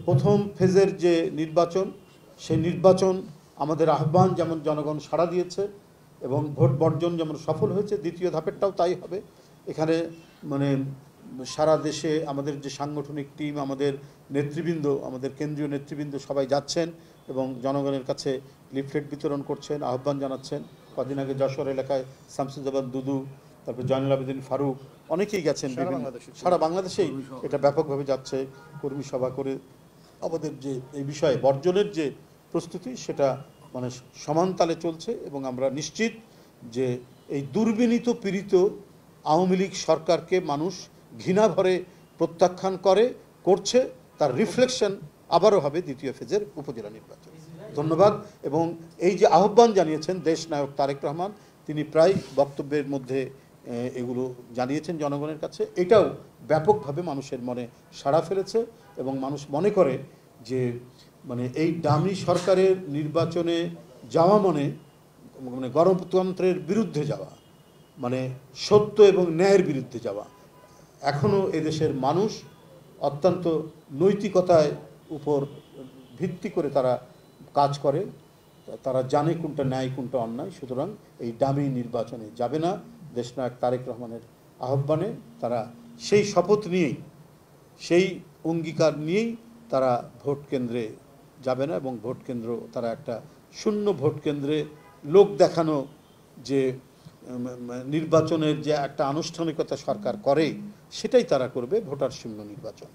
প্রথম ফেজের যে নির্বাচন, সেই নির্বাচন আমাদের আহ্বান যেমন জনগণ সাড়া দিয়েছে এবং ভোট বর্জন যেমন সফল হয়েছে, দ্বিতীয় ধাপেরটাও তাই হবে। এখানে মানে সারা দেশে আমাদের যে সাংগঠনিক টিম, আমাদের নেতৃবৃন্দ, আমাদের কেন্দ্রীয় নেতৃবৃন্দ সবাই যাচ্ছেন এবং জনগণের কাছে লিফলেট বিতরণ করছেন, আহ্বান জানাচ্ছেন। কদিন আগে যশোর এলাকায় শামসুজ্জামান দুদু, তারপর জয়নুল আবেদিন ফারুক, অনেকেই গেছেন, সারা বাংলাদেশেই এটা ব্যাপকভাবে যাচ্ছে। কর্মী সভা করে আমাদের যে এই বিষয়ে বর্জনের যে প্রস্তুতি, সেটা মানে সমান তালে চলছে এবং আমরা নিশ্চিত যে এই দুর্বিনীত পীড়িত আওয়ামী লীগ সরকারকে মানুষ ঘৃণা ভরে প্রত্যাখ্যান করছে, তার রিফ্লেকশন আবারও হবে দ্বিতীয় ফেজের উপজেলা নির্বাচন। ধন্যবাদ। এবং এই যে আহ্বান জানিয়েছেন দেশ নায়ক তারেক রহমান, তিনি প্রায় বক্তব্যের মধ্যে এগুলো জানিয়েছেন জনগণের কাছে। এটাও ব্যাপকভাবে মানুষের মনে সাড়া ফেলেছে এবং মানুষ মনে করে যে মানে এই ডামি সরকারের নির্বাচনে যাওয়া মানে গণতন্ত্রের বিরুদ্ধে যাওয়া, মানে সত্য এবং ন্যায়ের বিরুদ্ধে যাওয়া। এখনও এদেশের মানুষ অত্যন্ত নৈতিকতায় উপর ভিত্তি করে তারা কাজ করে, তারা জানে কোনটা ন্যায় কোনটা অন্যায়। সুতরাং এই ডামি নির্বাচনে যাবে না। দেশনায়ক তারেক রহমানের আহ্বানে তারা সেই শপথ নিয়েই, সেই অঙ্গীকার নিয়েই তারা ভোট কেন্দ্রে যাবে না এবং ভোট কেন্দ্র তারা একটা শূন্য ভোট কেন্দ্রে লোক দেখানো যে নির্বাচনের যে একটা আনুষ্ঠানিকতা সরকার করে, সেটাই তারা করবে, ভোটার শূন্য নির্বাচন।